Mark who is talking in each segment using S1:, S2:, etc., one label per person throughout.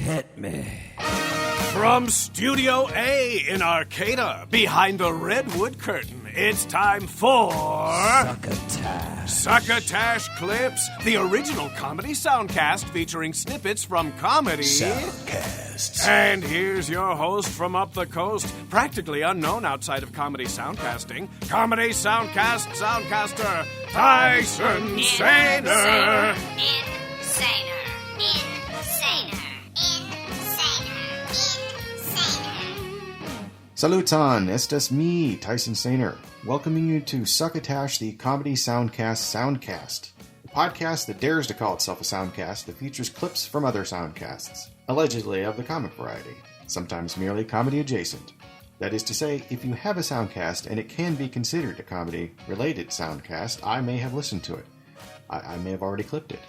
S1: Hit me.
S2: From Studio A in Arcata, behind the redwood curtain, it's time for...
S1: Succotash.
S2: Succotash Clips, the original Comedy Soundcast featuring snippets from Comedy
S1: Soundcasts.
S2: And here's your host from up the coast, practically unknown outside of Comedy Soundcasting, Comedy Soundcast Soundcaster, Tyson Saner.
S3: Saluton, estas me, Tyson Saner, welcoming you to Succotash, the Comedy Soundcast Soundcast, the podcast that dares to call itself a soundcast that features clips from other soundcasts, allegedly of the comic variety, sometimes merely comedy adjacent. That is to say, if you have a soundcast and it can be considered a comedy-related soundcast, I may have listened to it. I may have already clipped it.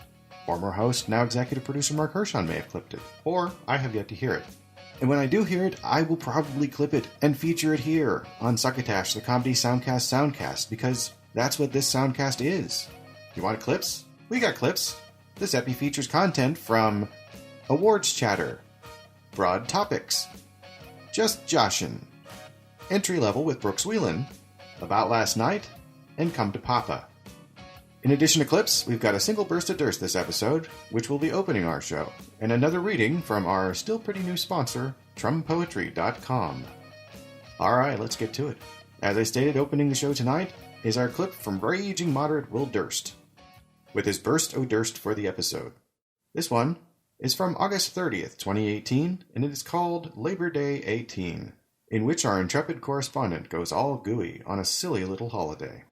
S3: Former host, now executive producer Marc Hershon may have clipped it, or I have yet to hear it. And when I do hear it, I will probably clip it and feature it here on Succotash, the Comedy Soundcast Soundcast, because that's what this soundcast is. You want clips? We got clips. This epi features content from Awards Chatter, Broad Topics, Just Joshin, Entry Level with Brooks Wheelan, About Last Night, and Come to Papa. In addition to clips, we've got a single burst of Durst this episode, which will be opening our show, and another reading from our still pretty new sponsor, trumpoetry.com. Alright, let's get to it. As I stated, opening the show tonight is our clip from Raging Moderate Will Durst, with his burst o' Durst for the episode. This one is from August 30th, 2018, and it is called Labor Day 18, in which our intrepid correspondent goes all gooey on a silly little holiday.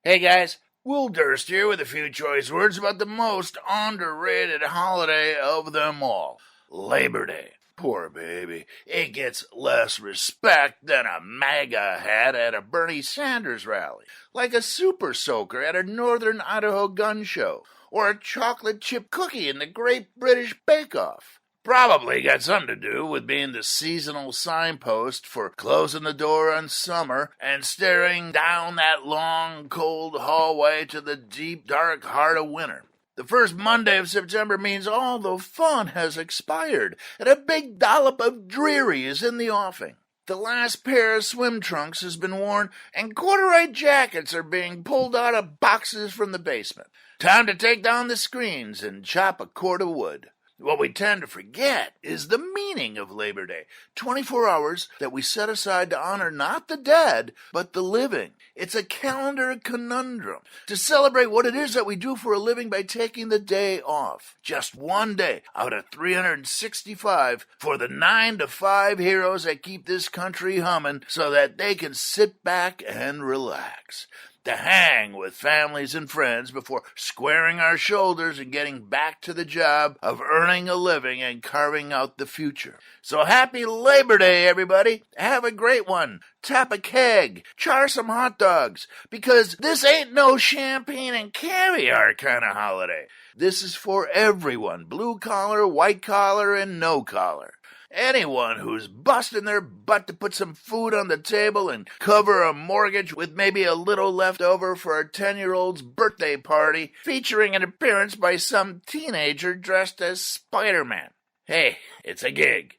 S4: Hey guys, Will Durst here with a few choice words about the most underrated holiday of them all, Labor Day. Poor baby. It gets less respect than a MAGA hat at a Bernie Sanders rally, like a super soaker at a Northern Idaho gun show, or a chocolate chip cookie in the Great British Bake Off. Probably got something to do with being the seasonal signpost for closing the door on summer and staring down that long, cold hallway to the deep, dark heart of winter. The first Monday of September means all the fun has expired, and a big dollop of dreary is in the offing. The last pair of swim trunks has been worn, and corduroy jackets are being pulled out of boxes from the basement. Time to take down the screens and chop a cord of wood. What we tend to forget is the meaning of Labor Day, 24 hours that we set aside to honor not the dead, but the living. It's a calendar conundrum to celebrate what it is that we do for a living by taking the day off. Just one day out of 365 for the 9-to-5 heroes that keep this country humming so that they can sit back and relax. To hang with families and friends before squaring our shoulders and getting back to the job of earning a living and carving out the future. So happy Labor Day, everybody. Have a great one. Tap a keg. Char some hot dogs. Because this ain't no champagne and caviar kind of holiday. This is for everyone. Blue collar, white collar, and no collar. Anyone who's busting their butt to put some food on the table and cover a mortgage with maybe a little left over for a 10-year-old's birthday party featuring an appearance by some teenager dressed as Spider-Man. Hey, it's a gig.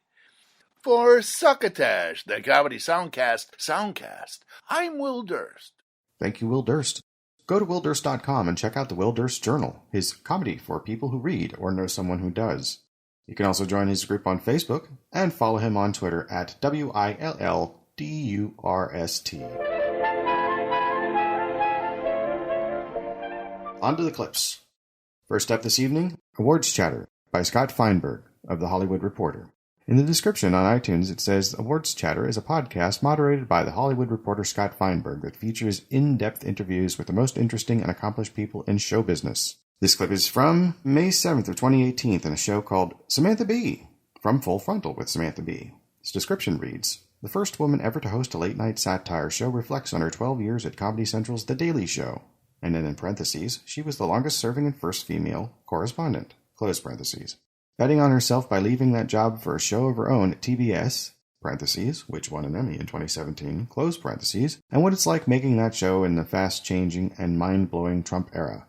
S4: For Succotash, the Comedy Soundcast Soundcast, I'm Will Durst.
S3: Thank you, Will Durst. Go to willdurst.com and check out the Will Durst Journal, his comedy for people who read or know someone who does. You can also join his group on Facebook and follow him on Twitter at WILLDURST. On to the clips. First up this evening, Awards Chatter by Scott Feinberg of The Hollywood Reporter. In the description on iTunes, it says Awards Chatter is a podcast moderated by The Hollywood Reporter Scott Feinberg that features in-depth interviews with the most interesting and accomplished people in show business. This clip is from May 7th of 2018 in a show called Samantha Bee, from Full Frontal with Samantha Bee. Its description reads, the first woman ever to host a late-night satire show reflects on her 12 years at Comedy Central's The Daily Show. And then in parentheses, she was the longest-serving and first female correspondent, close parentheses. Betting on herself by leaving that job for a show of her own at TBS, parentheses, which won an Emmy in 2017, close parentheses, and what it's like making that show in the fast-changing and mind-blowing Trump era.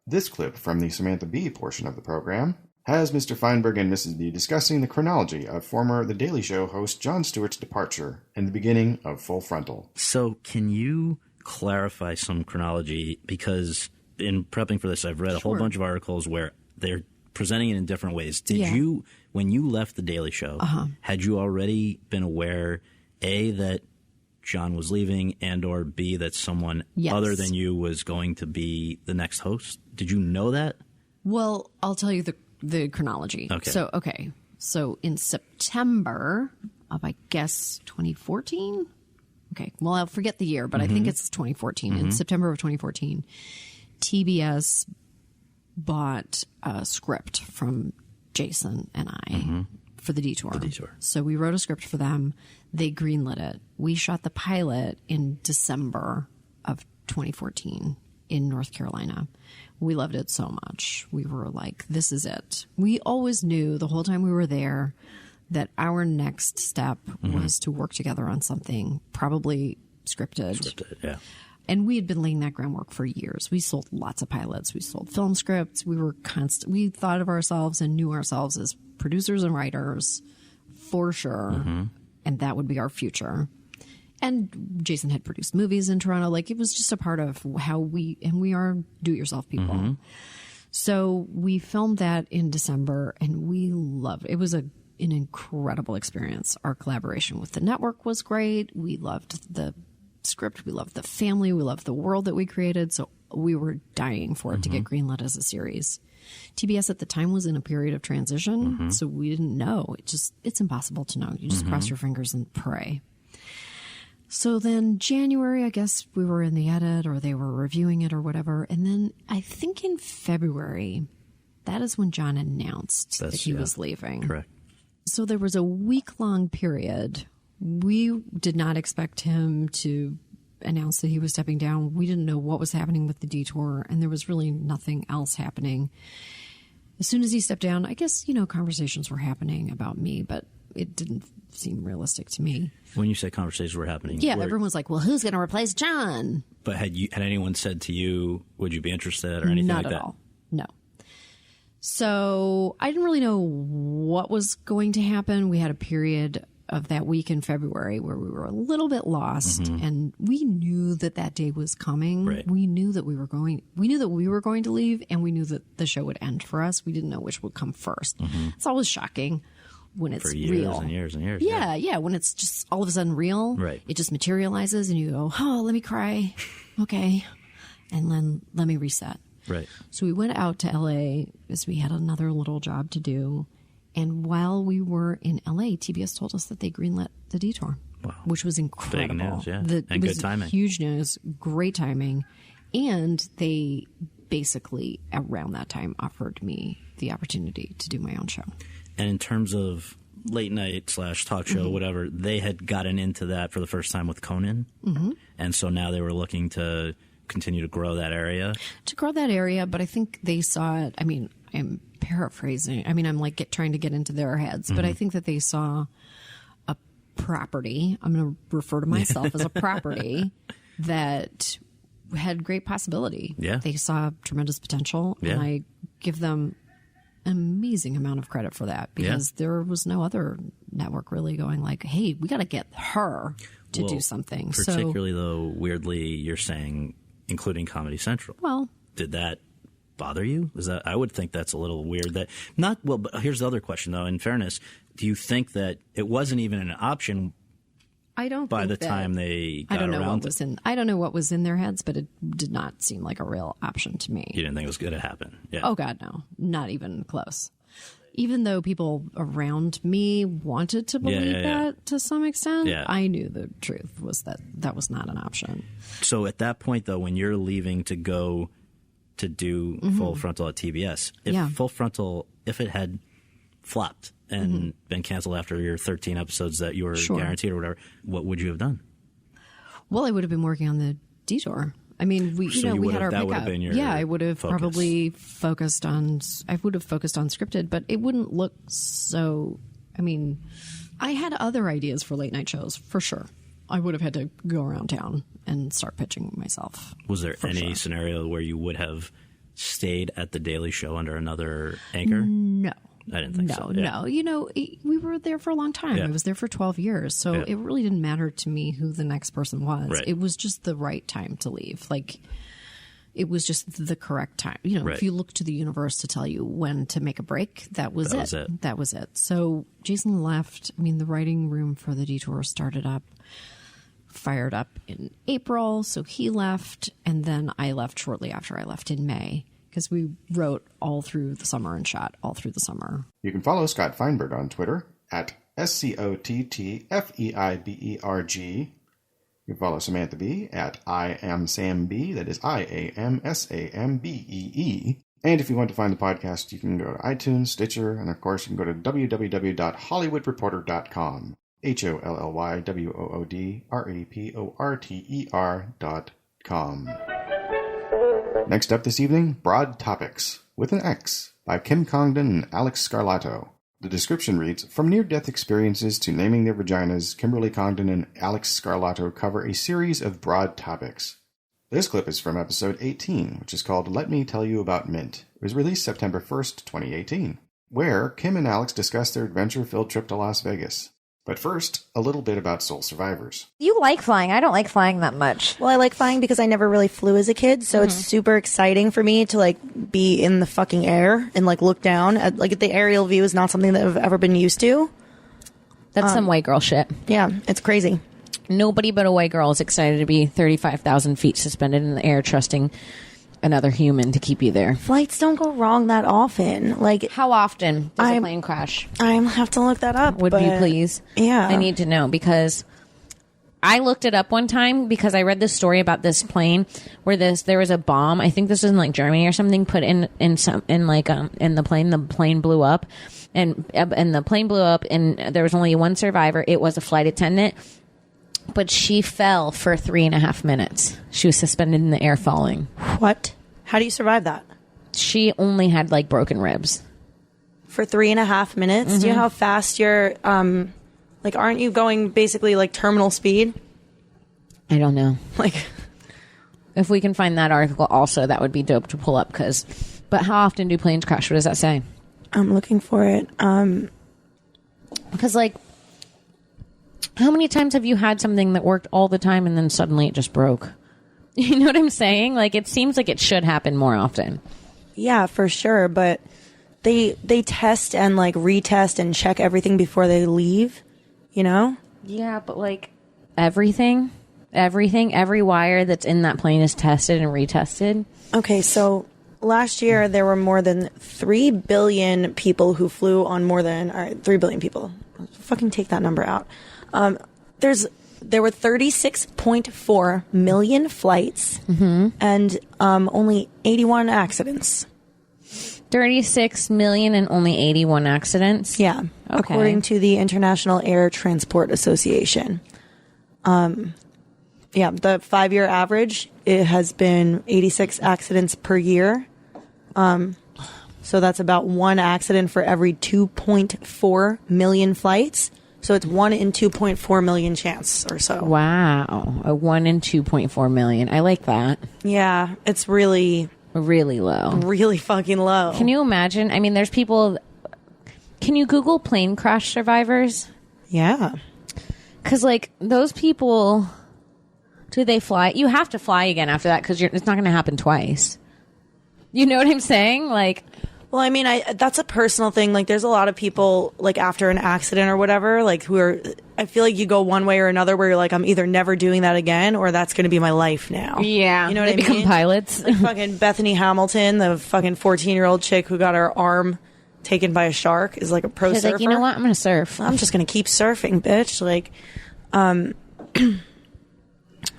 S3: This clip from the Samantha Bee portion of the program has Mr. Feinberg and Mrs. B discussing the chronology of former The Daily Show host Jon Stewart's departure and the beginning of Full Frontal.
S5: So can you clarify some chronology? Because in prepping for this, I've read a whole bunch of articles where they're presenting it in different ways. Did you, when you left The Daily Show, had you already been aware, A, that Jon was leaving, and or B, that someone other than you was going to be the next host? Did you know that? Well,
S6: I'll tell you the chronology.
S5: Okay.
S6: So in September of, I guess, 2014? Okay. Well, I'll forget the year, but I think it's 2014. In September of 2014, TBS bought a script from Jason and I for The Detour. So we wrote a script for them. They greenlit it. We shot the pilot in December of 2014 in North Carolina. We loved it so much. We were like, this is it. We always knew the whole time we were there that our next step was to work together on something, probably scripted.
S5: Yeah.
S6: And we had been laying that groundwork for years. We sold lots of pilots. We sold film scripts. We were we thought of ourselves and knew ourselves as producers and writers for sure. And that would be our future. And Jason had produced movies in Toronto. Like, it was just a part of how we are do-it-yourself people. So we filmed that in December, and we loved it. It was an incredible experience. Our collaboration with the network was great. We loved the script. We loved the family. We loved the world that we created. So we were dying for it to get greenlit as a series. TBS at the time was in a period of transition, so we didn't know. It's impossible to know. You just cross your fingers and pray. So then January, I guess we were in the edit or they were reviewing it or whatever. And then I think in February, that is when Jon announced that he was leaving.
S5: Correct.
S6: So there was a week-long period. We did not expect him to announce that he was stepping down. We didn't know what was happening with The Detour, and there was really nothing else happening. As soon as he stepped down, I guess, conversations were happening about me, but it didn't seem realistic to me.
S5: When you say conversations were happening,
S6: everyone was like, well, who's going to replace Jon?
S5: But had anyone said to you, would you be interested or anything like that?
S6: Not at all. No. So I didn't really know what was going to happen. We had a period of that week in February where we were a little bit lost, and we knew that day was coming.
S5: Right.
S6: We knew that we were going to leave, and we knew that the show would end for us. We didn't know which would come first. It's always shocking when it's
S5: for years
S6: real.
S5: and years and years.
S6: Yeah. When it's just all of a sudden real, it just materializes, and you go, oh, let me cry. Okay. And then let me reset.
S5: Right.
S6: So we went out to LA because we had another little job to do. And while we were in LA, TBS told us that they greenlit The Detour, which was incredible.
S5: Big news, yeah. And good timing.
S6: Huge news, great timing. And they basically, around that time, offered me the opportunity to do my own show.
S5: And in terms of late night / talk show, whatever, they had gotten into that for the first time with Conan. And so now they were looking to continue to grow that area.
S6: But I think they saw it. I mean, I'm paraphrasing. I mean, I'm like trying to get into their heads, but I think that they saw a property. I'm going to refer to myself as a property that had great possibility.
S5: Yeah.
S6: They saw tremendous potential, and I give them an amazing amount of credit for that because there was no other network really going like, hey, we got to get her to do something.
S5: Particularly, though, weirdly, you're saying including Comedy Central.
S6: Well,
S5: did that bother you? I would think that's a little weird. But here's the other question, though. In fairness, do you think that it wasn't even an option?
S6: I don't.
S5: By the time they got around to it?
S6: I don't know what was in their heads, but it did not seem like a real option to me.
S5: You didn't think it was going to happen? Yeah.
S6: Oh God, no, not even close. Even though people around me wanted to believe that to some extent, I knew the truth was that was not an option.
S5: So at that point, though, when you're leaving to go to do Full Frontal at TBS, Full Frontal, if it had flopped and been canceled after your 13 episodes that you were guaranteed or whatever, what would you have done?
S6: Well, I would have been working on The Detour. I mean, we had our pickup. I would have probably focused on scripted, but it wouldn't look so. I mean, I had other ideas for late night shows for sure. I would have had to go around town and start pitching myself.
S5: Was there any scenario where you would have stayed at the Daily Show under another anchor?
S6: No.
S5: I didn't think so. Yeah.
S6: No. You know, we were there for a long time.
S5: Yeah.
S6: I was there for 12 years. So it really didn't matter to me who the next person was.
S5: Right.
S6: It was just the right time to leave. Like, it was just the correct time. You know,
S5: Right.
S6: if you look to the universe to tell you when to make a break, that was it. That was it. So Jason left. I mean, the writing room for The Detour fired up in April. So he left. And then I left shortly after I left in May. Because we wrote all through the summer and shot all through the summer.
S3: You can follow Scott Feinberg on Twitter at SCOTTFEIBERG. You can follow Samantha B at IamSamB, that is IamSambee. And if you want to find the podcast, you can go to iTunes, Stitcher, and of course you can go to www.hollywoodreporter.com. HOLLYWOODREPORTER.com. Next up this evening, Broad Topix, with an X, by Kim Congdon and Alex Scarlato. The description reads, from near-death experiences to naming their vaginas, Kimberly Congdon and Alex Scarlato cover a series of broad topics. This clip is from episode 18, which is called Let Me Tell You About Mint. It was released September 1st, 2018, where Kim and Alex discuss their adventure-filled trip to Las Vegas. But first, a little bit about Soul Survivors.
S7: You like flying. I don't like flying that much.
S8: Well, I like flying because I never really flew as a kid, so it's super exciting for me to like be in the fucking air and like look down at like the aerial view is not something that I've ever been used to.
S7: That's some white girl shit.
S8: Yeah, it's crazy.
S7: Nobody but a white girl is excited to be 35,000 feet suspended in the air, trusting another human to keep you there.
S8: Flights don't go wrong that often. Like,
S7: How often does a plane crash?
S8: I have to look that up.
S7: Would
S8: but,
S7: you please?
S8: Yeah.
S7: I need to know because I looked it up one time because I read this story about this plane where there was a bomb. I think this was in like Germany or something put in the plane. The plane blew up and the plane blew up and there was only one survivor. It was a flight attendant, but she fell for 3.5 minutes. She was suspended in the air falling.
S8: What? How do you survive that?
S7: She only had like broken ribs.
S8: For 3.5 minutes? Do you know how fast you're, like, aren't you going basically like terminal speed?
S7: I don't know.
S8: Like,
S7: if we can find that article also, that would be dope to pull up but how often do planes crash? What does that say?
S8: I'm looking for it.
S7: Because like, how many times have you had something that worked all the time and then suddenly it just broke? You know what I'm saying? Like, it seems like it should happen more often.
S8: Yeah, for sure. But they test and like retest and check everything before they leave, you know?
S7: Yeah, but like every wire that's in that plane is tested and retested.
S8: Okay, so last year there were more than 3 billion people who flew on more than, all right, 3 billion people. Fucking take that number out. There were 36.4 million flights and only 81 accidents.
S7: 36 million and only 81 accidents?
S8: Yeah,
S7: Okay.
S8: according to the International Air Transport Association. The 5-year average, it has been 86 accidents per year. So that's about 1 accident for every 2.4 million flights. So it's 1 in 2.4 million chance or so.
S7: Wow. A 1 in 2.4 million. I like that.
S8: Yeah, it's really
S7: low.
S8: Really fucking low.
S7: Can you imagine? I mean, there's people... Can you Google plane crash survivors?
S8: Yeah.
S7: Because, like, those people... Do they fly? You have to fly again after that because it's not going to happen twice. You know what I'm saying? Like...
S8: Well, I mean, that's a personal thing. Like, there's a lot of people, like, after an accident or whatever, like, who are... I feel like you go one way or another where you're like, I'm either never doing that again or that's going to be my life now.
S7: Yeah.
S8: You know what I mean?
S7: They become pilots.
S8: Like fucking Bethany Hamilton, the fucking 14-year-old chick who got her arm taken by a shark, is like a pro
S7: She's
S8: surfer.
S7: like, you know what? I'm going to surf.
S8: I'm just going to keep surfing, bitch. Like,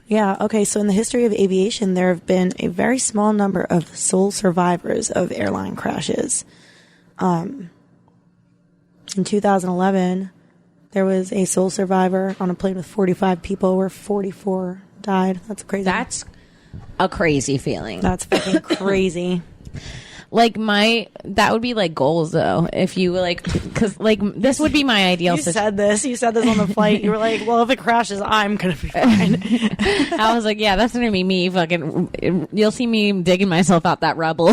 S8: yeah, okay, so in the history of aviation, there have been a very small number of sole survivors of airline crashes. In 2011, there was a sole survivor on a plane with 45 people where 44 died. That's crazy.
S7: That's a crazy feeling.
S8: That's fucking crazy.
S7: Like that would be like goals though. If you like, because like this would be my ideal.
S8: You said this on the flight. You were like, well, if it crashes, I'm gonna be fine.
S7: I was like, yeah, that's gonna be me. Fucking, you'll see me digging myself out that rubble.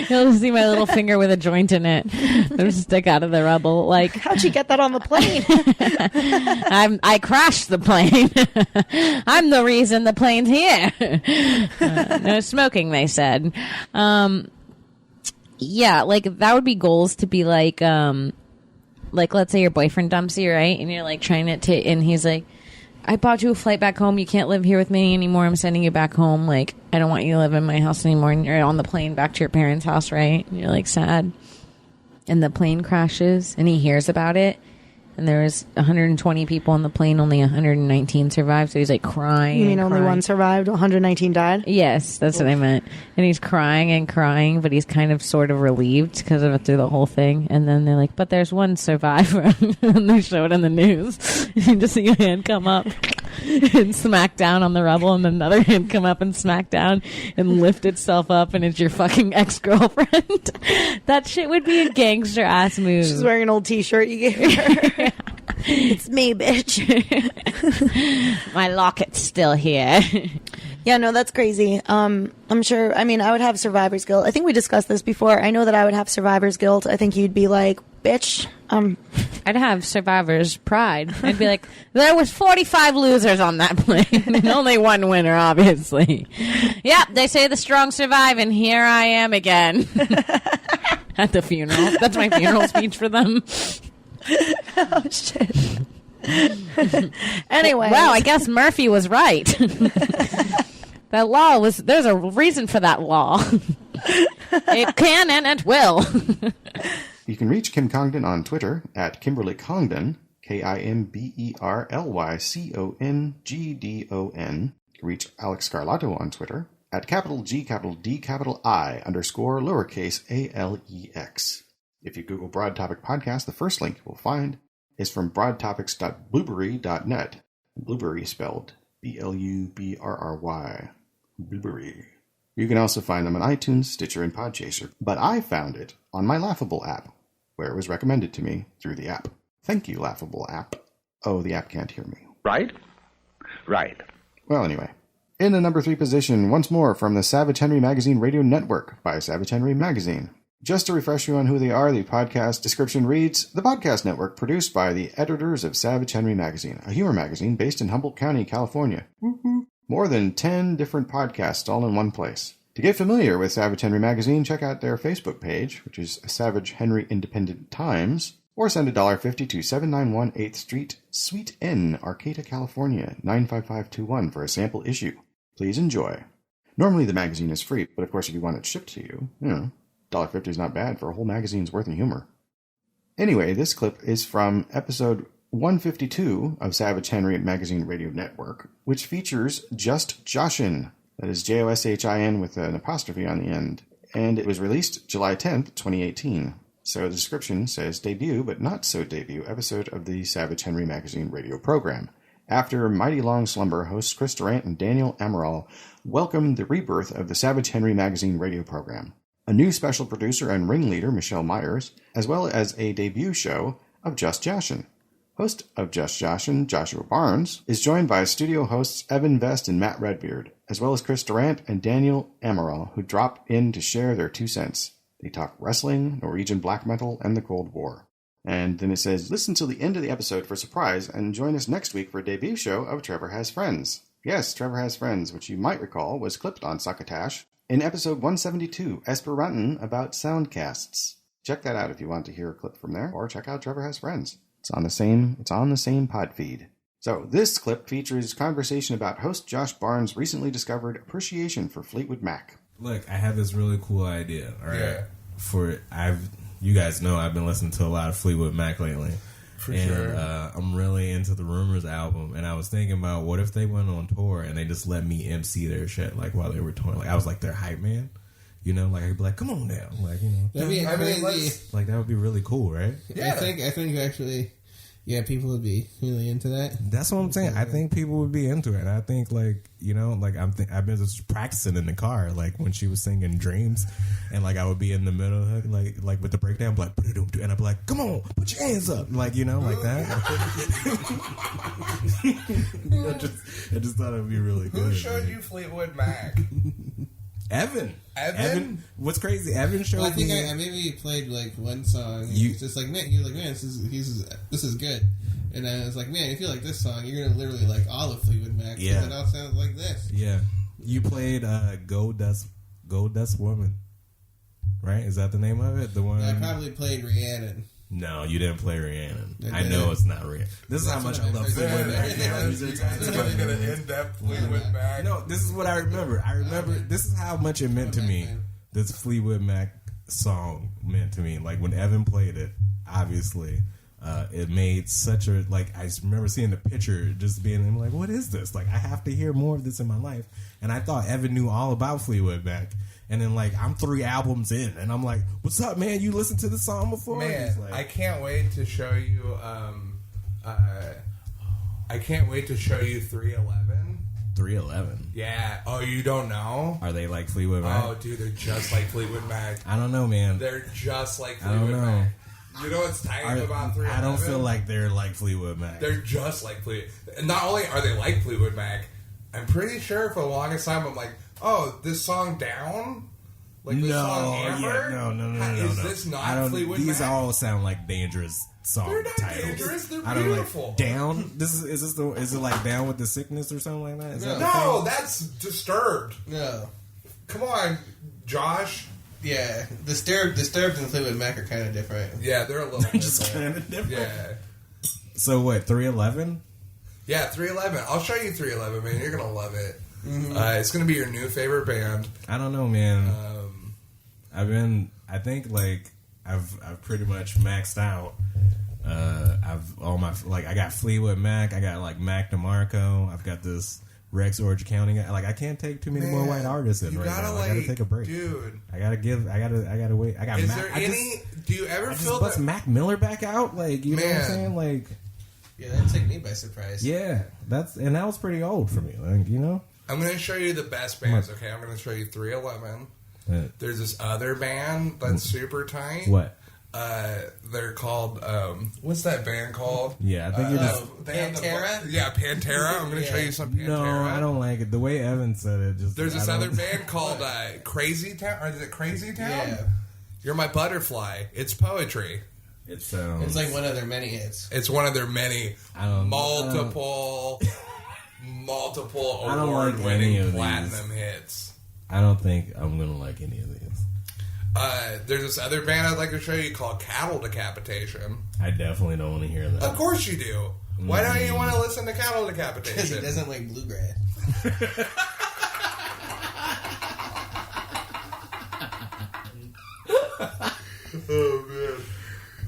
S7: You'll see my little finger with a joint in it stick out of the rubble. Like,
S8: how'd you get that on the plane?
S7: I crashed the plane. I'm the reason the plane's here. No smoking, they said. Yeah, like that would be goals to be like let's say your boyfriend dumps you, right? And you're like trying and he's like, I bought you a flight back home. You can't live here with me anymore. I'm sending you back home. Like, I don't want you to live in my house anymore. And you're on the plane back to your parents' house, right? And you're like sad. And the plane crashes and he hears about it. And there was 120 people on the plane, only 119 survived. So he's like crying.
S8: You mean only one survived? 119 died?
S7: Yes, that's what I meant. And he's crying and crying, but he's kind of sort of relieved because of it through the whole thing. And then they're like, but there's one survivor. And they show it in the news. You just see a hand come up and smack down on the rubble, and then another hand come up and smack down and lift itself up, and it's your fucking ex-girlfriend. That shit would be a gangster ass move.
S8: She's wearing an old t-shirt you gave her. It's me, bitch.
S7: My locket's still here.
S8: Yeah, no, that's crazy. I'm sure, I mean, I would have survivor's guilt. I think we discussed this before. I know that I would have survivor's guilt. I think you'd be like, bitch,
S7: I'd have survivor's pride. I'd be like, there was 45 losers on that plane and only one winner, obviously. Yep, they say the strong survive, and here I am again. At the funeral. That's my funeral speech for them.
S8: Oh, shit. Anyway.
S7: Wow, I guess Murphy was right. That law there's a reason for that law. It can and it will.
S3: You can reach Kim Congdon on Twitter at Kimberly Congdon, KIMBERLYCONGDON. You can reach Alex Scarlato on Twitter at G I _lowercase ALEX. If you Google Broad Topic Podcast, the first link you will find is from broadtopics.blueberry.net. Blueberry spelled BLUBRRY. Blueberry. You can also find them on iTunes, Stitcher, and Podchaser. But I found it on my Laughable app, where it was recommended to me through the app. Thank you, Laughable app. Oh, the app can't hear me.
S1: Right? Right.
S3: Well, anyway. In the number 3 position, once more from the Savage Henry Magazine Radio Network by Savage Henry Magazine. Just to refresh you on who they are, the podcast description reads, the podcast network produced by the editors of Savage Henry Magazine, a humor magazine based in Humboldt County, California. Woo-hoo. More than 10 different podcasts all in one place. To get familiar with Savage Henry Magazine, check out their Facebook page, which is Savage Henry Independent Times, or send $1.50 to 791 8th Street, Suite N, Arcata, California, 95521 for a sample issue. Please enjoy. Normally the magazine is free, but of course if you want it shipped to you, $1.50 is not bad for a whole magazine's worth of humor. Anyway, this clip is from episode 152 of Savage Henry Magazine Radio Network, which features Just Joshin. That is Joshin with an apostrophe on the end. And it was released July 10th, 2018. So the description says debut, but not so debut, episode of the Savage Henry Magazine radio program. After mighty long slumber, hosts Chris Durant and Daniel Amaral welcomed the rebirth of the Savage Henry Magazine radio program. A new special producer and ringleader, Michelle Myers, as well as a debut show of Just Joshin. Host of Just Joshin, Joshua Barnes, is joined by studio hosts Evan Vest and Matt Redbeard, as well as Chris Durant and Daniel Amaral, who drop in to share their 2 cents. They talk wrestling, Norwegian black metal, and the Cold War. And then it says, listen till the end of the episode for a surprise, and join us next week for a debut show of Trevor Has Friends. Yes, Trevor Has Friends, which you might recall was clipped on Succotash in episode 172, Esperanton about soundcasts. Check that out if you want to hear a clip from there, or check out Trevor Has Friends. It's on the same pod feed. So this clip features conversation about host Josh Barnes' recently discovered appreciation for Fleetwood Mac.
S9: Look, I have this really cool idea. All right, you guys know I've been listening to a lot of Fleetwood Mac lately. Sure. I'm really into the Rumors album, and I was thinking about what if they went on tour and they just let me MC their shit, like while they were touring. Like I was like their hype man. Like I could be like, come on now, like like that would be really cool, right?
S10: Yeah, I think actually Yeah, people would be really into that.
S9: That's what I'm saying. I think people would be into it. I think, like, you know, like I've been just practicing in the car, like when she was singing Dreams, and like I would be in the middle of it, like with the breakdown, like, and I'd be like, come on, put your hands up, like, you know, like that. I just thought it would be really good.
S11: Who showed you Fleetwood Mac?
S9: Evan. What's crazy? Evan showed me.
S10: I think I maybe played like one song. And he's just like, man, you're like, man, this is good. And I was like, man, if you like this song, you're gonna literally like all of Fleetwood Mac.
S9: Yeah.
S10: Because it all sounds like this.
S9: Yeah. You played Gold Dust Woman, right? Is that the name of it? The one.
S10: I probably played Rhiannon.
S9: No, you didn't play Rhiannon. I know it's not Rhiannon. This is how much I love Fleetwood Mac now.
S11: You guys are going to get an in-depth Fleetwood Mac.
S9: No, this is what I remember. This is how much it meant to me. This Fleetwood Mac song meant to me. Like when Evan played it, obviously, it made such a, like, I remember seeing the picture, just being like, what is this? Like, I have to hear more of this in my life. And I thought Evan knew all about Fleetwood Mac. And then, like, I'm 3 albums in, and I'm like, what's up, man? You listened to the song before?
S11: Man,
S9: like,
S11: I can't wait to show you, I can't wait to show you 311.
S9: 311?
S11: Yeah. Oh, you don't know?
S9: Are they like Fleetwood Mac?
S11: Oh, dude, they're just like Fleetwood Mac.
S9: I don't know, man.
S11: They're just like
S9: I don't
S11: Fleetwood
S9: know.
S11: Mac. You know what's tight about 311?
S9: I don't feel like they're like Fleetwood Mac.
S11: They're just like Fleetwood. And not only are they like Fleetwood Mac, I'm pretty sure for the longest time I'm like, oh, this song Down? Like this song Amber?
S9: Yeah, no.
S11: Is this not Fleetwood Mac?
S9: These all sound like dangerous song
S11: They're not
S9: titles.
S11: dangerous. They're
S9: I don't
S11: beautiful.
S9: Like Down. Is it like Down with the Sickness or something like that? Is that the
S11: No,
S9: thing?
S11: that's Disturbed.
S10: No.
S11: Come on, Josh.
S10: Yeah, Disturbed and Fleetwood Mac are kind of different.
S11: Yeah, they're a little bit
S9: just kind of different.
S11: Yeah.
S9: So what? 311?
S11: Yeah, 311. I'll show you 311, man. You're gonna love it.
S10: Mm-hmm.
S11: It's gonna be your new favorite band.
S9: I don't know, man. I think like I've pretty much maxed out. I got Fleetwood Mac. I got like Mac DeMarco. I've got this Rex Orange County. Like I can't take too many more white artists in right now. I gotta take a break,
S11: dude.
S9: I gotta wait. I got.
S11: Is
S9: Mac,
S11: there any? Do you ever
S9: I
S11: feel
S9: just bust
S11: that
S9: Mac Miller back out? Like, you know what I'm saying? Like,
S10: yeah, that took me by surprise.
S9: Yeah, that was pretty old for me. Like, you know.
S11: I'm going to show you the best bands. Okay, I'm going to show you 311. There's this other band that's super tight.
S9: What?
S11: They're called, what's that band called?
S9: Yeah, I think you're just...
S11: Pantera? Yeah, Pantera. I'm going to show you some Pantera.
S9: No, I don't like it. The way Evan said it, just...
S11: There's this other band called Crazy Town. Or is it Crazy Town?
S10: Yeah.
S11: You're My Butterfly. It's poetry.
S10: It's like one of their many hits.
S11: It's one of their many multiple award-winning platinum hits.
S9: I don't think I'm going to like any of these.
S11: There's this other band I'd like to show you called Cattle Decapitation.
S9: I definitely don't want to hear that.
S11: Of course you do. Why don't you want to listen to Cattle Decapitation?
S10: Because he doesn't like bluegrass.
S11: Oh,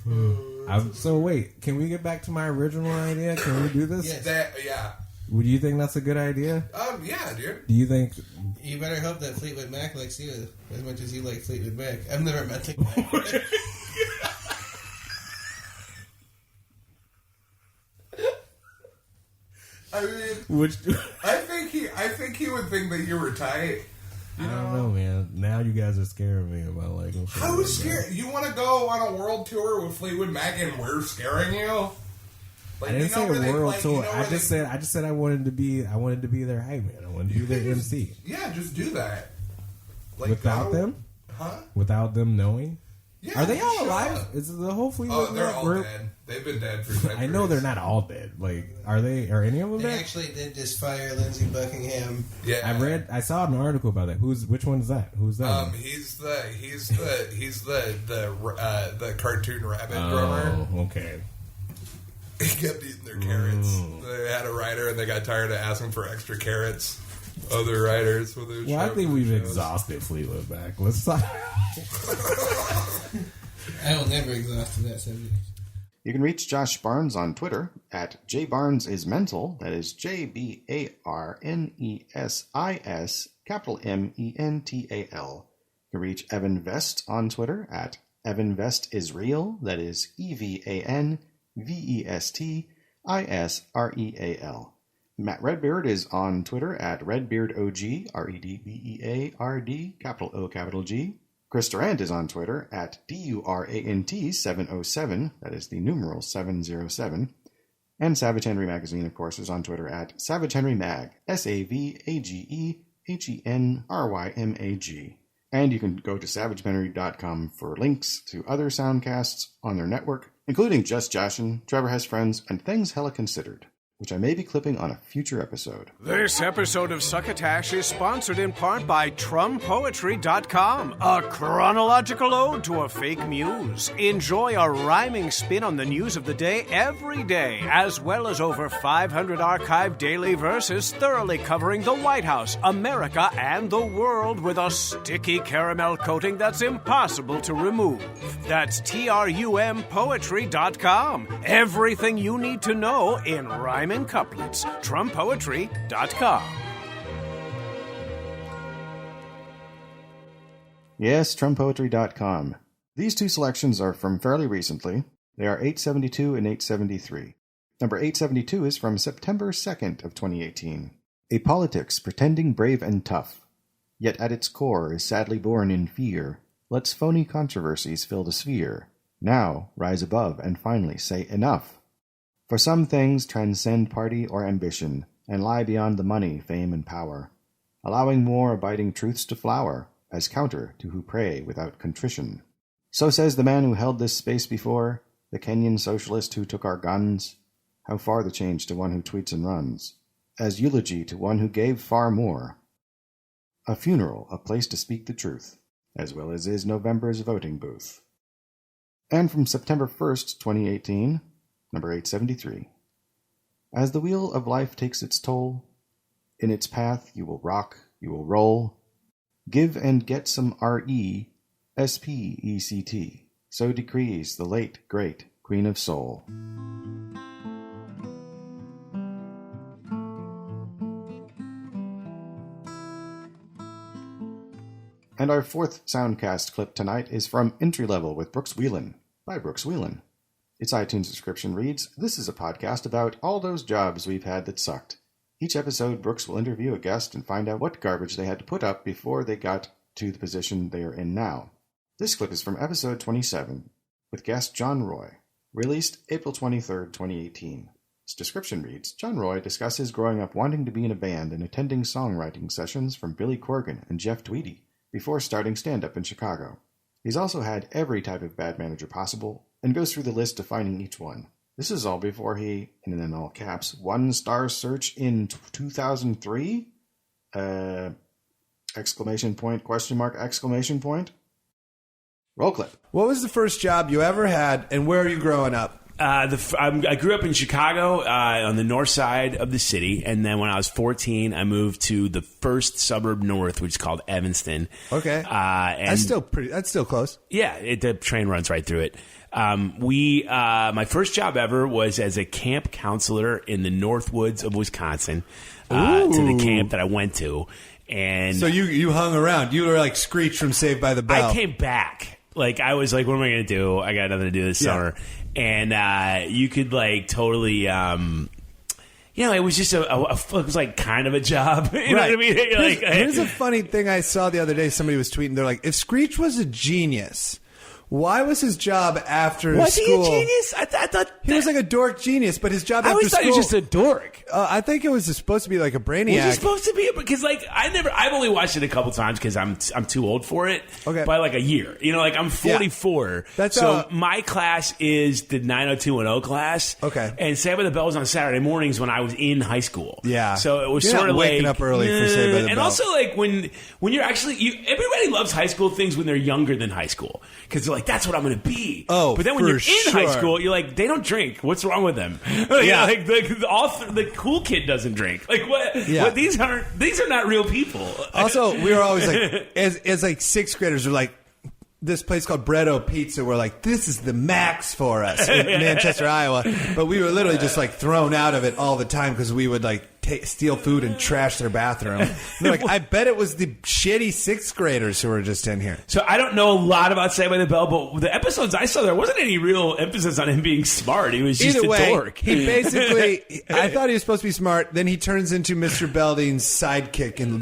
S11: man.
S9: So wait, can we get back to my original idea? Can we do this?
S11: Yes. Yeah.
S9: Would you think that's a good idea?
S11: Yeah, dude.
S9: Do you think?
S10: You better hope that Fleetwood Mac likes you as much as you like Fleetwood Mac. I've never met the guy.
S11: I mean, I think he would think that you were tight.
S9: I don't know, man. Now you guys are scaring me about like.
S11: How scared? You want to go on a world tour with Fleetwood Mac and we're scaring you?
S9: Like, I didn't say a world tour. I just said I wanted to be their hype man. I wanted to be their MC.
S11: Yeah, just do that. Like,
S9: without them?
S11: Huh?
S9: Without them knowing?
S11: Yeah,
S9: are they all alive? Is the whole Fleetwood
S11: they're
S9: Mac
S11: all
S9: group?
S11: dead. They've been dead for centuries.
S9: I know they're not all dead. Like, are any of them
S10: They
S9: dead?
S10: actually did just fire Lindsey Buckingham.
S11: Yeah,
S9: I saw an article about that. Which one is that? Who's that?
S11: He's the cartoon rabbit drummer.
S9: Oh, okay.
S11: He kept eating their carrots. They had a writer and they got tired of asking for extra carrots. Other writers for their
S9: I think we've exhausted Fleetwood Mac. Let's talk.
S10: I will never exhaust that subject.
S3: You can reach Josh Barnes on Twitter at jbarnesismental. That is JBARNESIS, capital MENTAL. You can reach Evan Vest on Twitter at EvanVestIsReal. That is EVANVESTISREAL. VESTISREAL. Matt Redbeard is on Twitter at RedbeardOG, REDBEARD, capital O, capital G. Chris Durant is on Twitter at DURANT707, that is the numeral 707. And Savage Henry Magazine, of course, is on Twitter at Savage Henry Mag, SAVAGEHENRYMAG. And you can go to savagehenry.com for links to other soundcasts on their network, including Just Joshin, Trevor Has Friends, and Things Hella Considered, which I may be clipping on a future episode.
S2: This episode of Succotash is sponsored in part by TrumPoetry.com, a chronological ode to a fake muse. Enjoy a rhyming spin on the news of the day every day, as well as over 500 archived daily verses thoroughly covering the White House, America, and the world with a sticky caramel coating that's impossible to remove. That's TRUMPoetry.com. Everything you need to know in rhyming couplets. TrumPoetry.com.
S3: Yes, TrumPoetry.com. These two selections are from fairly recently. They are 872 and 873. Number 872 is from September 2nd of 2018. A politics pretending brave and tough, yet at its core is sadly born in fear, lets phony controversies fill the sphere. Now rise above and finally say enough. For some things transcend party or ambition, and lie beyond the money, fame, and power, allowing more abiding truths to flower, as counter to who pray without contrition. So says the man who held this space before, the Kenyan socialist who took our guns. How far the change to one who tweets and runs, as eulogy to one who gave far more. A funeral, a place to speak the truth, as well as is November's voting booth. And from September 1st, 2018, number 873. As the wheel of life takes its toll, in its path you will rock, you will roll. Give and get some R-E-S-P-E-C-T. So decrees the late, great Queen of Soul. And our fourth Soundcast clip tonight is from Entry Level with Brooks Wheelan, by Brooks Wheelan. Its iTunes description reads, "This is a podcast about all those jobs we've had that sucked. Each episode, Brooks will interview a guest and find out what garbage they had to put up before they got to the position they are in now." This clip is from episode 27, with guest John Roy, released April 23rd, 2018. Its description reads, John Roy discusses growing up wanting to be in a band and attending songwriting sessions from Billy Corgan and Jeff Tweedy before starting stand-up in Chicago. He's also had every type of bad manager possible, and goes through the list defining each one. This is all before he, and in all caps, one-star search in 2003? Exclamation point, question mark, exclamation point. Roll clip.
S12: What was the first job you ever had, and where are you growing up?
S13: I grew up in Chicago on the north side of the city, and then when I was 14, I moved to the first suburb north, which is called Evanston.
S12: Okay, and that's still close.
S13: Yeah, the train runs right through it. My first job ever was as a camp counselor in the North Woods of Wisconsin, to the camp that I went to. And
S12: so you hung around. You were like Screech from Saved by the Bell.
S13: I came back. Like, I was like, what am I going to do? I got nothing to do this summer. And you could like totally... it was just it was like kind of a job. You know what I mean?
S12: Here's a funny thing I saw the other day. Somebody was tweeting. They're like, if Screech was a genius, why was his job after school?
S13: Was he a genius? I thought
S12: he was like a dork genius, but his job after school...
S13: I always thought he was just a dork.
S12: I think it was supposed to be like a brainiac.
S13: Was he supposed to be? Because I've only watched it a couple times because I'm too old for it.
S12: Okay.
S13: By like a year. I'm 44. Yeah. My class is the 90210 class.
S12: Okay.
S13: And Saved by the Bell was on Saturday mornings when I was in high school.
S12: Yeah.
S13: So it was
S12: You're
S13: sort
S12: not
S13: of
S12: waking
S13: like
S12: up early for Saved by the Bell.
S13: And also when you're actually everybody loves high school things when they're younger than high school because they're like, that's what I'm going to be.
S12: Oh,
S13: but then when you're in high school, you're like, they don't drink. What's wrong with them? The cool kid doesn't drink. Like what? Yeah. These are not real people.
S12: Also, we were always like, as like sixth graders, we're like, this place called Bretto Pizza. We're like, this is the max for us in Manchester, Iowa. But we were literally just like thrown out of it all the time because we would like steal food and trash their bathroom. And they're like, I bet it was the shitty 6th graders who were just in here.
S13: So I don't know a lot about Saved by the Bell, but the episodes I saw, there wasn't any real emphasis on him being smart. He was just
S12: Either way,
S13: a dork.
S12: He basically, I thought he was supposed to be smart. Then he turns into Mr. Belding's sidekick in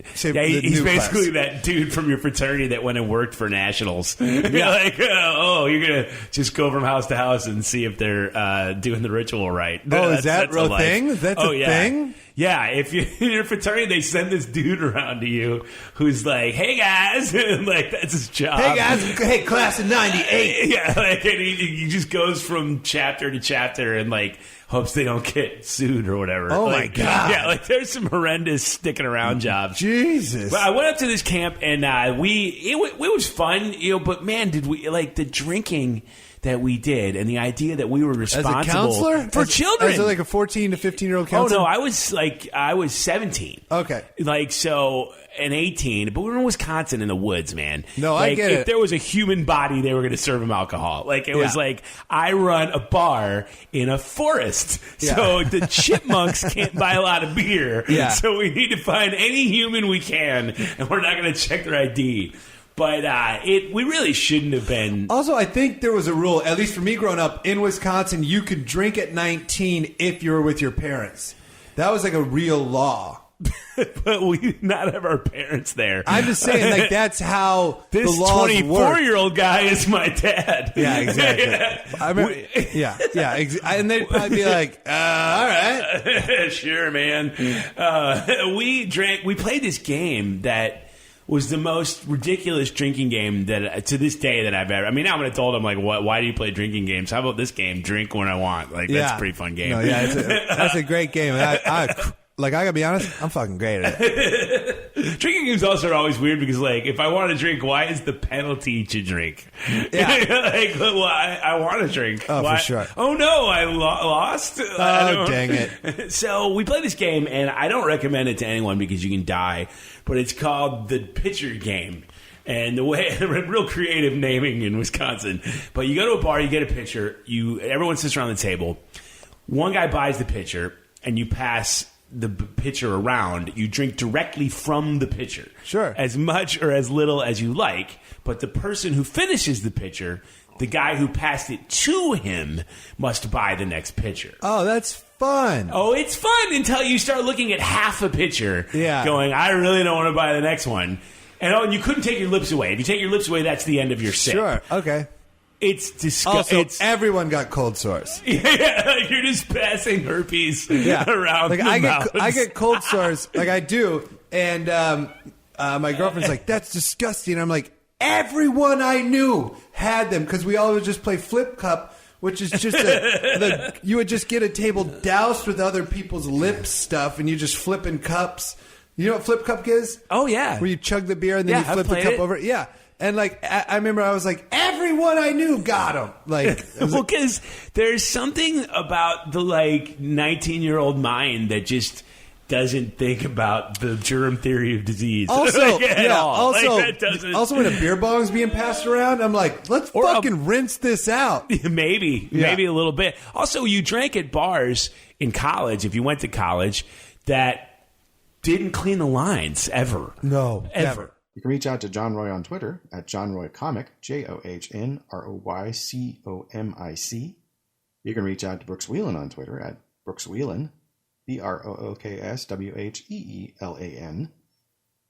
S13: he's basically that dude from your fraternity that went and worked for Nationals.
S12: Yeah.
S13: Like, you're going to just go from house to house and see if they're doing the ritual right.
S12: Oh, is that a real thing? That's a thing?
S13: Yeah, if you're in your fraternity, they send this dude around to you who's like, hey, guys. And like, that's his job.
S12: Hey, guys. Hey, class of 98.
S13: Yeah, like, and he just goes from chapter to chapter and, like, hopes they don't get sued or whatever.
S12: Oh,
S13: like,
S12: my God.
S13: Yeah, like, there's some horrendous sticking around jobs.
S12: Jesus.
S13: But I went up to this camp, and it was fun, but, man, did we, like, the drinking that we did and the idea that we were responsible
S12: as a counselor?
S13: For children.
S12: As like a 14 to 15-year-old counselor?
S13: Oh, no, I was 17.
S12: Okay.
S13: Like, so, and 18, but we were in Wisconsin in the woods, man.
S12: No,
S13: like,
S12: I get it.
S13: If there was a human body, they were going to serve him alcohol. Like, it was like, I run a bar in a forest.
S12: Yeah.
S13: So the chipmunks can't buy a lot of beer.
S12: Yeah.
S13: So we need to find any human we can, and we're not going to check their ID. But we really shouldn't have been.
S12: Also, I think there was a rule, at least for me growing up, in Wisconsin, you could drink at 19 if you were with your parents. That was like a real law.
S13: But we did not have our parents there.
S12: I'm just saying, like, that's how
S13: this
S12: the laws
S13: 24-year-old guy is my dad.
S12: Yeah, exactly. I remember, and they'd probably be like, all right.
S13: Sure, man. We played this game that was the most ridiculous drinking game that to this day that I've ever. I mean, now I'm an adult. I'm like, what? Why do you play drinking games? How about this game? Drink when I want. Like, that's a pretty fun game.
S12: No, yeah, that's a great game. I gotta be honest, I'm fucking great at it.
S13: Drinking games also are always weird because, like, if I want to drink, why is the penalty to drink?
S12: Yeah.
S13: Like, well, I want to drink.
S12: Oh,
S13: why?
S12: for sure.
S13: Oh, no, I lost.
S12: Oh, dang it.
S13: So we play this game, and I don't recommend it to anyone because you can die, but it's called the pitcher game. And the way, real creative naming in Wisconsin. But you go to a bar, you get a pitcher, everyone sits around the table. One guy buys the pitcher, and you pass the pitcher around. You drink directly from the pitcher.
S12: Sure.
S13: As much or as little as you like. But the person who finishes the pitcher, the guy who passed it to him, must buy the next pitcher.
S12: Oh, that's fun.
S13: Oh, it's fun until you start looking at half a pitcher.
S12: Yeah.
S13: Going, I really don't want to buy the next one. And you couldn't take your lips away. If you take your lips away, that's the end of your sip.
S12: Sure. Okay.
S13: It's disgusting.
S12: Also, everyone got cold sores.
S13: Yeah, you're just passing herpes around.
S12: Like, I get cold sores, like I do, and my girlfriend's like, "That's disgusting." And I'm like, everyone I knew had them because we all would just play flip cup, which is just you would just get a table doused with other people's lip stuff, and you just flipping cups. You know what flip cup is?
S13: Oh yeah,
S12: where you chug the beer and then you flip the cup over. Yeah. And, like, I remember I was like, everyone I knew got them. Like,
S13: well, because there's something about the, like, 19-year-old mind that just doesn't think about the germ theory of disease.
S12: Also,
S13: like, at all. Like,
S12: also when a beer bong's being passed around, I'm like, let's fucking rinse this out.
S13: Maybe a little bit. Also, you drank at bars in college, if you went to college, that didn't clean the lines ever.
S12: No,
S13: ever.
S12: Never.
S3: You can reach out to John Roy on Twitter at JohnRoyComic, JohnRoyComic. You can reach out to Brooks Wheelan on Twitter at Brooks Wheelan, BROOKSWHEELAN.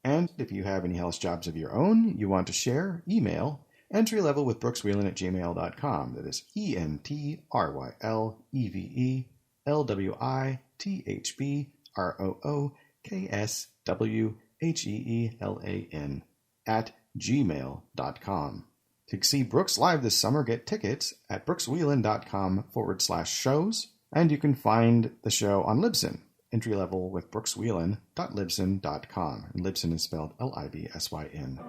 S3: And if you have any hellish jobs of your own you want to share, email entrylevelwithbrookswheelan@gmail.com. That is entrylevelwithbrookswheelan@gmail.com. To see Brooks live this summer, get tickets at brookswheelan.com/shows, and you can find the show on Libsyn, entrylevelwithbrookswheelan.libsyn.com. And Libsyn is spelled Libsyn.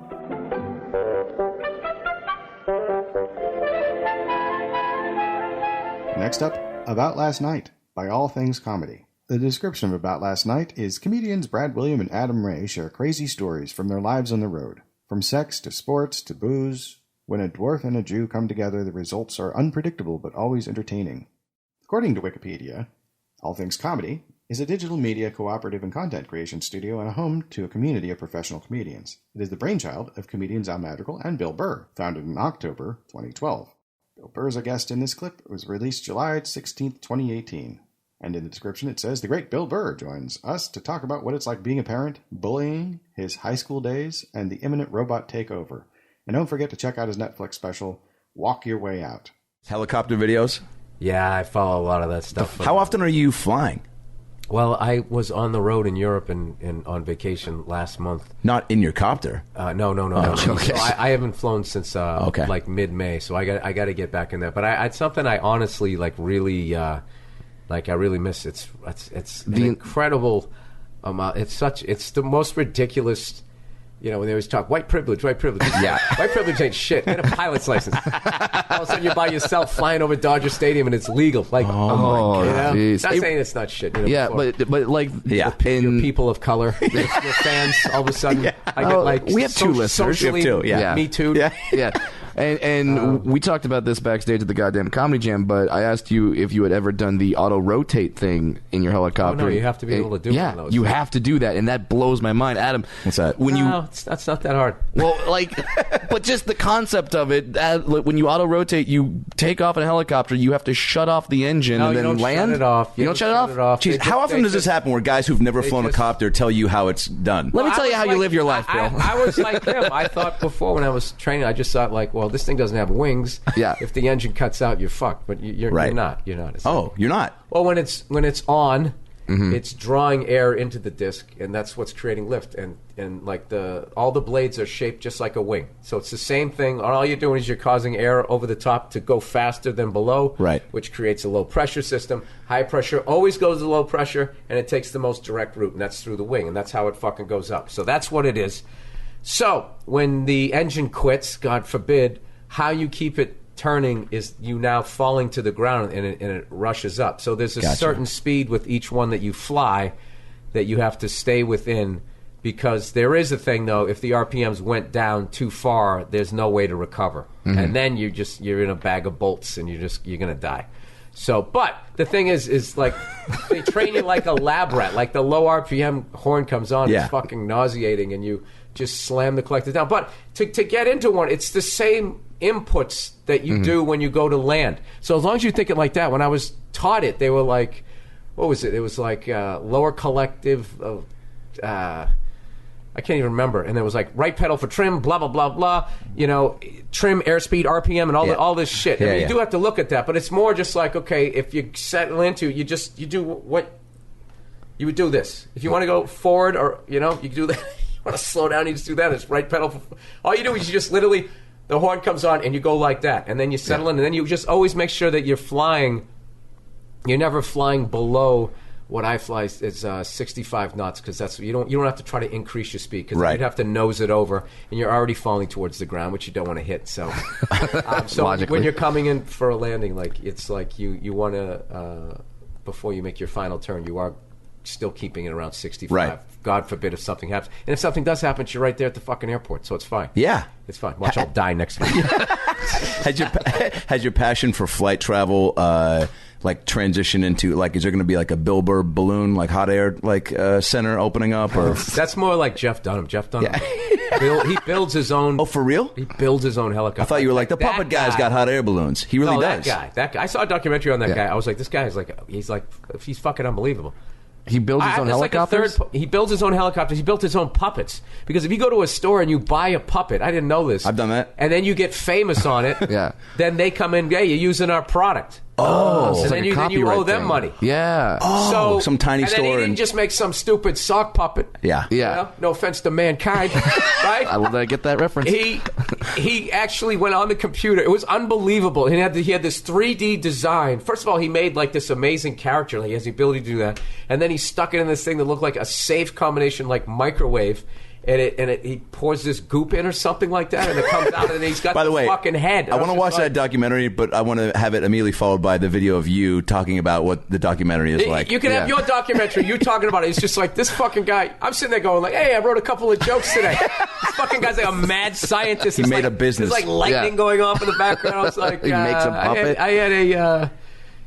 S3: Next up, About Last Night by All Things Comedy. The description of About Last Night is comedians Brad William and Adam Ray share crazy stories from their lives on the road. From sex to sports to booze, when a dwarf and a Jew come together, the results are unpredictable but always entertaining. According to Wikipedia, All Things Comedy is a digital media cooperative and content creation studio and a home to a community of professional comedians. It is the brainchild of comedians Al Madrigal and Bill Burr, founded in October 2012. Bill Burr is a guest in this clip. It was released July 16, 2018. And in the description it says, the great Bill Burr joins us to talk about what it's like being a parent, bullying, his high school days, and the imminent robot takeover. And don't forget to check out his Netflix special, Walk Your Way Out.
S14: Helicopter videos?
S15: Yeah, I follow a lot of that stuff.
S14: How often are you flying?
S15: Well, I was on the road in Europe and on vacation last month.
S14: Not in your copter?
S15: No.
S14: Okay.
S15: So I haven't flown since like mid-May, so I got to get back in that. But it's something I honestly really I really miss. It's an incredible amount. It's the most ridiculous. You know, when they always talk white privilege. Yeah, white privilege ain't shit. Get a pilot's license. All of a sudden, you're by yourself flying over Dodger Stadium, and it's legal. Like, not saying it's not shit. You know,
S14: yeah, but like,
S15: your people of color, your fans. All of a sudden, I get like
S14: we have two listeners.
S15: Socially,
S14: we have two. Yeah,
S15: me too.
S14: Yeah. And we talked about this backstage at the goddamn Comedy Jam, but I asked you if you had ever done the auto-rotate thing in your helicopter.
S15: Oh, no, you have to be able to do one of those.
S14: You have to do that, and that blows my mind. Adam, what's that?
S15: That's not that hard.
S14: Well, but just the concept of it, when you auto-rotate, you take off in a helicopter, you have to shut off the engine and then land?
S15: Shut it off.
S14: You don't shut it off? Jeez, how often does this happen where guys who've never flown a copter tell you how it's done?
S15: Well,
S14: Let me tell you how you live your life, Bill.
S15: I was like him. I thought before when I was training, I just thought well, this thing doesn't have wings.
S14: Yeah.
S15: If the engine cuts out, you're fucked. But you're not. You're not.
S14: You're not.
S15: Well, when it's on, it's drawing air into the disc, and that's what's creating lift. And like all the blades are shaped just like a wing. So it's the same thing. All you're doing is you're causing air over the top to go faster than below,
S14: right?
S15: Which creates a low pressure system. High pressure always goes to low pressure, and it takes the most direct route, and that's through the wing, and that's how it fucking goes up. So that's what it is. So when the engine quits, God forbid, how you keep it turning is you now falling to the ground and it rushes up. So there's a certain speed with each one that you fly that you have to stay within, because there is a thing though, if the RPMs went down too far, there's no way to recover. And then you're in a bag of bolts and you're going to die. So, but the thing is like they train you like a lab rat. Like the low RPM horn comes on, it's fucking nauseating, and you just slam the collector down. But to get into one, it's the same inputs that you do when you go to land. So as long as you think it like that, when I was taught it, they were like, what was it? It was like lower collective. I can't even remember. And it was like right pedal for trim, blah blah blah blah. You know, trim, airspeed, RPM, and all this shit. You do have to look at that, but it's more just like, okay, if you settle into, you do what you would do. This if you want to go forward, or you can do that. You want to slow down, you just do that. It's right pedal. All you do is you just literally, the horn comes on and you go like that, and then you settle in, and then you just always make sure that you're flying. You're never flying below what I fly is 65 knots, because that's you don't have to try to increase your speed, because you'd have to nose it over, and you're already falling towards the ground, which you don't want to hit. So, when you're coming in for a landing, like it's like you want to before you make your final turn, you are still keeping it around 65. Right. God forbid if something happens. And if something does happen, you're right there at the fucking airport, so it's fine.
S14: Yeah.
S15: It's fine. Watch, I'll die next week.
S14: Has your passion for flight travel like transition into, like, is there going to be like a Bill Burr balloon, like hot air, like center opening up? Or
S15: that's more like Jeff Dunham. He builds his own.
S14: Oh, for real?
S15: He builds his own helicopter.
S14: I thought you were like, the puppet guy's got hot air balloons. He really does.
S15: That guy. I saw a documentary on that guy. I was like, this guy is like, he's fucking unbelievable.
S14: He builds his own helicopters?
S15: He builds his own helicopters. He built his own puppets. Because if you go to a store and you buy a puppet, I didn't know this.
S14: I've done that.
S15: And then you get famous on it. Then they come in, hey, you're using our product.
S14: Oh,
S15: and then you owe them money.
S14: Yeah.
S15: So
S14: some tiny
S15: and
S14: store.
S15: Then he didn't just make some stupid sock puppet.
S14: Yeah.
S15: No offense to mankind, right?
S14: I will get that reference.
S15: He actually went on the computer. It was unbelievable. He had this 3D design. First of all, he made like this amazing character. He has the ability to do that. And then he stuck it in this thing that looked like a safe combination, like microwave. And he pours this goop in or something like that, and it comes out, and he's got
S14: by the way,
S15: fucking head.
S14: I want to watch that documentary, but I want to have it immediately followed by the video of you talking about what the documentary is like.
S15: You can have your documentary, you talking about it. It's just like, this fucking guy, I'm sitting there going like, hey, I wrote a couple of jokes today. This fucking guy's like a mad scientist.
S14: He made a business.
S15: There's like lightning going off in the background. I was like,
S14: he makes a puppet.
S15: I had a...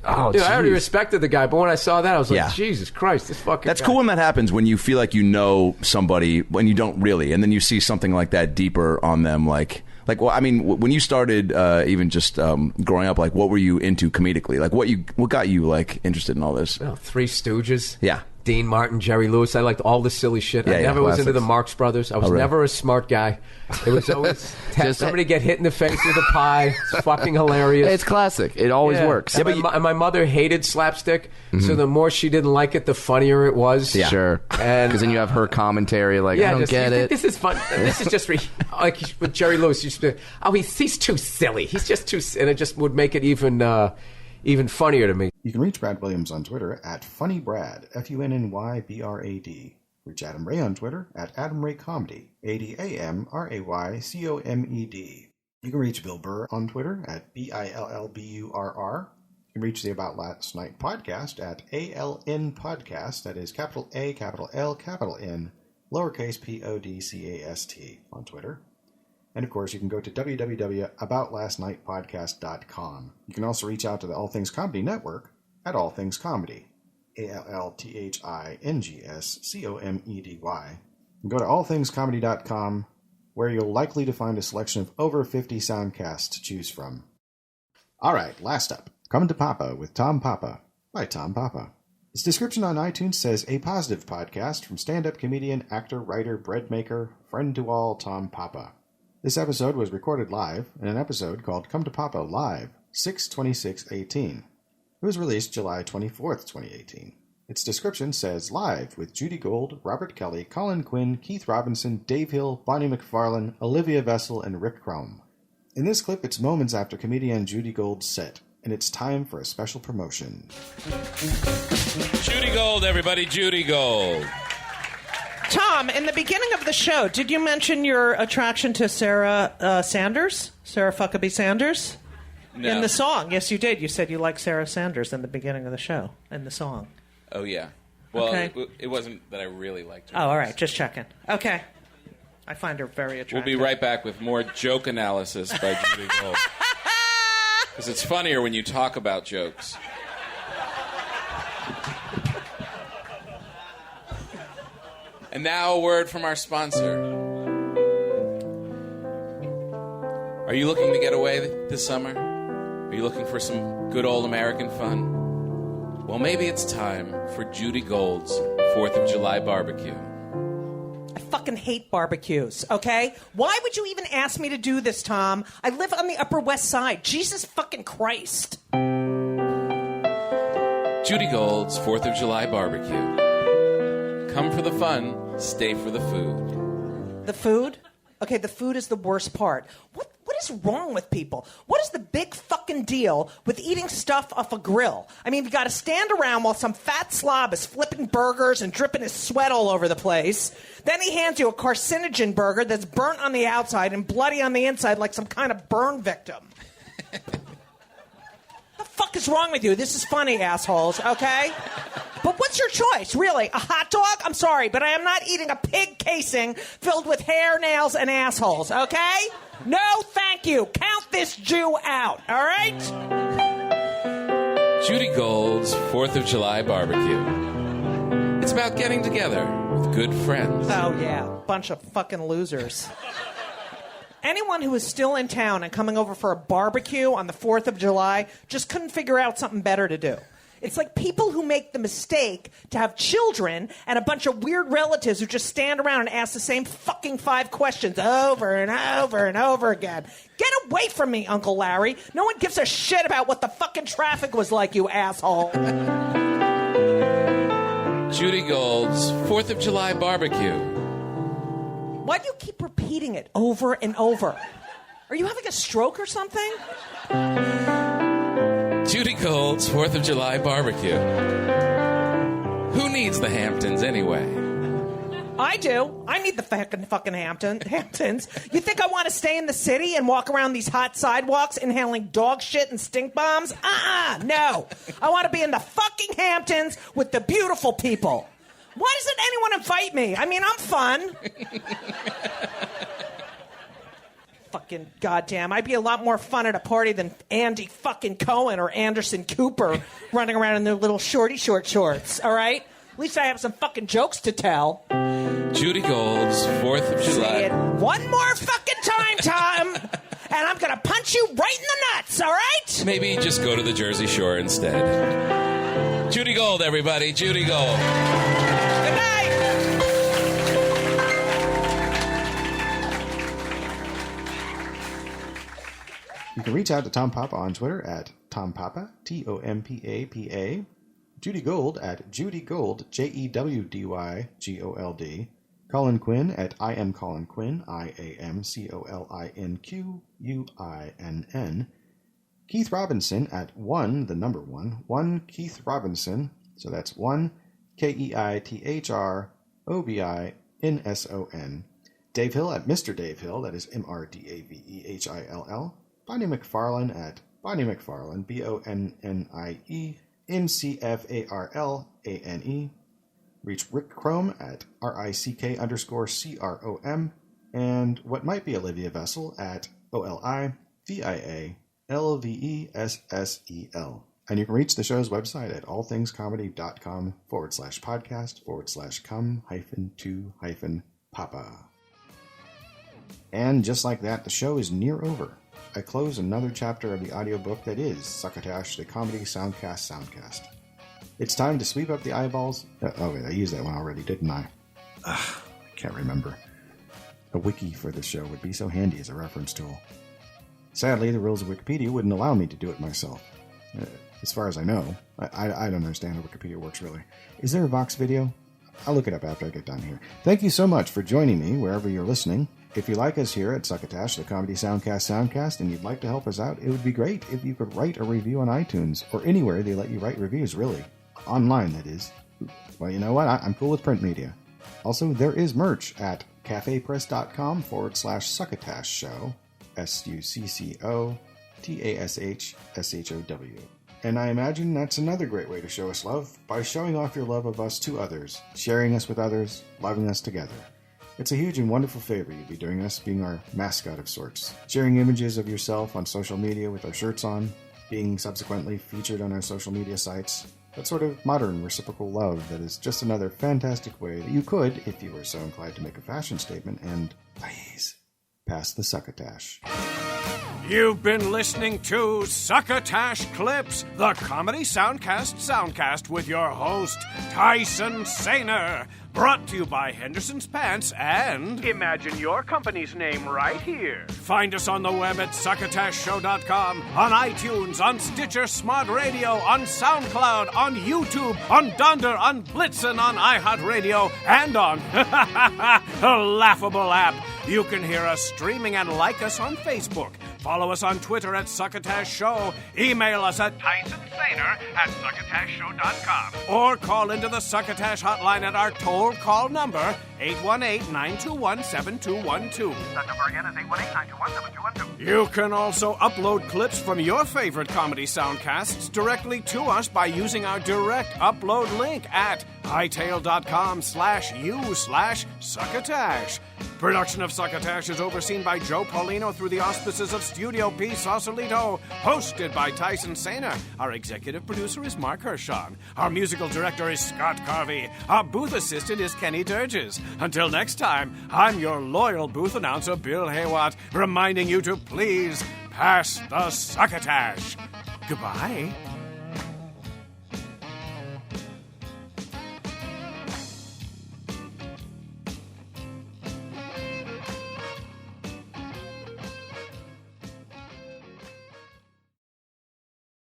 S15: Dude, I already respected the guy, but when I saw that, I was like, Jesus Christ, this fucking
S16: That's
S15: guy.
S16: cool when that happens, when you feel like you know somebody when you don't really, and then you see something like that deeper on them, like well, I mean, when you started even just growing up, like what were you into comedically? Like what got you like interested in all this?
S15: Well, Three Stooges.
S16: Yeah.
S15: Dean Martin, Jerry Lewis. I liked all the silly shit. I never was into the Marx Brothers. I was never a smart guy. It was always have somebody get hit in the face with a pie. It's fucking hilarious.
S14: It's classic. It always works.
S15: And my mother hated slapstick, so the more she didn't like it, the funnier it was.
S14: Yeah. Sure. Because then you have her commentary, like, I don't get it.
S15: This is fun. This is just like with Jerry Lewis. You used to, he's too silly. He's just too, and it just would make it even funnier to me.
S3: You can reach Brad Williams on Twitter at FunnyBrad, FUNNYBRAD. Reach Adam Ray on Twitter at AdamRayComedy, ADAMRAYCOMED. You can reach Bill Burr on Twitter at BILLBURR. You can reach the About Last Night podcast at ALN Podcast, that is capital A, capital L, capital N, lowercase PODCAST on Twitter. And, of course, you can go to www.aboutlastnightpodcast.com. You can also reach out to the All Things Comedy Network at All Things Comedy, ALLTHINGSCOMEDY. And go to allthingscomedy.com, where you'll likely to find a selection of over 50 soundcasts to choose from. All right, last up, Come to Papa with Tom Papa by Tom Papa. Its description on iTunes says, a positive podcast from stand-up comedian, actor, writer, bread maker, friend to all, Tom Papa. This episode was recorded live in an episode called Come to Papa Live, 6/26/18. It was released July 24th, 2018. Its description says, live with Judy Gold, Robert Kelly, Colin Quinn, Keith Robinson, Dave Hill, Bonnie McFarlane, Olivia Vessel, and Rick Chrome. In this clip, it's moments after comedian Judy Gold's set, and it's time for a special promotion.
S17: Judy Gold, everybody, Judy Gold.
S18: Tom, in the beginning of the show, did you mention your attraction to Sarah Sanders? Sarah Fuckabee Sanders?
S17: No.
S18: In the song. Yes, you did. You said you liked Sarah Sanders in the beginning of the show, in the song.
S17: Oh, yeah. Well,
S18: okay.
S17: It wasn't that I really liked her.
S18: Oh, all right. Just checking. Okay. I find her very attractive.
S17: We'll be right back with more joke analysis by Judy Gold. Because it's funnier when you talk about jokes. And now a word from our sponsor. Are you looking to get away this summer? Are you looking for some good old American fun? Well, maybe it's time for Judy Gold's 4th of July barbecue.
S18: I fucking hate barbecues, okay? Why would you even ask me to do this, Tom? I live on the Upper West Side. Jesus fucking Christ.
S17: Judy Gold's 4th of July barbecue. Come for the fun, stay for the food.
S18: The food? Okay, the food is the worst part. What is wrong with people? What is the big fucking deal with eating stuff off a grill? I mean, you got to stand around while some fat slob is flipping burgers and dripping his sweat all over the place. Then he hands you a carcinogen burger that's burnt on the outside and bloody on the inside like some kind of burn victim. The fuck is wrong with you? This is funny, assholes, okay? But what's your choice, really? A hot dog? I'm sorry, but I am not eating a pig casing filled with hair, nails, and assholes, okay? No, thank you. Count this Jew out, all right?
S17: Judy Gold's 4th of July barbecue. It's about getting together with good friends.
S18: Oh, yeah. Bunch of fucking losers. Anyone who is still in town and coming over for a barbecue on the 4th of July just couldn't figure out something better to do. It's like people who make the mistake to have children and a bunch of weird relatives who just stand around and ask the same fucking 5 questions over and over and over again. Get away from me, Uncle Larry. No one gives a shit about what the fucking traffic was like, you asshole.
S17: Judy Gold's 4th of July barbecue.
S18: Why do you keep repeating it over and over? Are you having a stroke or something?
S17: Judy Gold's 4th of July barbecue. Who needs the Hamptons anyway?
S18: I do. I need the fucking Hamptons. You think I want to stay in the city and walk around these hot sidewalks inhaling dog shit and stink bombs? No. I want to be in the fucking Hamptons with the beautiful people. Why doesn't anyone invite me? I mean, I'm fun. fucking goddamn. I'd be a lot more fun at a party than Andy fucking Cohen or Anderson Cooper running around in their little short shorts, all right? At least I have some fucking jokes to tell.
S17: Judy Gold's 4th of July.
S18: Say it one more fucking time, Tom, and I'm going to punch you right in the nuts, all right?
S17: Maybe just go to the Jersey Shore instead. Judy Gold, everybody. Judy Gold.
S18: Good night.
S3: You can reach out to Tom Papa on Twitter at TomPapa, TOMPAPA. Judy Gold at Judy Gold, JEWDYGOLD. Colin Quinn at I am Colin Quinn, IAMCOLINQUINN. Keith Robinson at 1 Keith Robinson. So that's 1 KEITHROBINSON. Dave Hill at Mr. Dave Hill, that is MRDAVEHILL. Bonnie McFarlane at Bonnie McFarlane, BONNIENCFARLANE. Reach Rick Chrome at RICK_CROM. And what might be Olivia Vessel at OLIVIALVESSEL. And you can reach the show's website at allthingscomedy.com/podcast/come-to-papa. And just like that, the show is near over. I close another chapter of the audiobook that is Succotash, the Comedy Soundcast Soundcast. It's time to sweep up the eyeballs. Oh, wait, I used that one already, didn't I? I can't remember. A wiki for this show would be so handy as a reference tool. Sadly, the rules of Wikipedia wouldn't allow me to do it myself. As far as I know, I don't understand how Wikipedia works, really. Is there a Vox video? I'll look it up after I get done here. Thank you so much for joining me wherever you're listening. If you like us here at Succotash, the Comedy Soundcast Soundcast, and you'd like to help us out, it would be great if you could write a review on iTunes, or anywhere they let you write reviews, really. Online, that is. Well, you know what? I'm cool with print media. Also, there is merch at cafepress.com/Succotash Show, SUCCOTASHSHOW. And I imagine that's another great way to show us love, by showing off your love of us to others, sharing us with others, loving us together. It's a huge and wonderful favor you'd be doing us, being our mascot of sorts. Sharing images of yourself on social media with our shirts on, being subsequently featured on our social media sites. That sort of modern reciprocal love that is just another fantastic way that you could, if you were so inclined to make a fashion statement, and please, pass the Succotash.
S2: You've been listening to Succotash Clips, the Comedy Soundcast Soundcast with your host, Tyson Saner. Brought to you by Henderson's Pants and... Imagine your company's name right here. Find us on the web at succotashshow.com, on iTunes, on Stitcher Smart Radio, on SoundCloud, on YouTube, on Dunder, on Blitzen, on iHeartRadio, and on a laughable app. You can hear us streaming and like us on Facebook. Follow us on Twitter at Succotash Show. Email us at TysonSaner@succotashshow.com. Or call into the Succotash hotline at our toll call number, 818-921-7212.
S19: That number again is 818-921-7212.
S2: You can also upload clips from your favorite comedy soundcasts directly to us by using our direct upload link at hightail.com/u/Succotash. Production of Succotash is overseen by Joe Paulino through the auspices of Studio P Sausalito, hosted by Tyson Saner. Our executive producer is Marc Hershon. Our musical director is Scott Carvey. Our booth assistant is Kenny Durges. Until next time, I'm your loyal booth announcer, Bill Haywatt, reminding you to please pass the Succotash. Goodbye.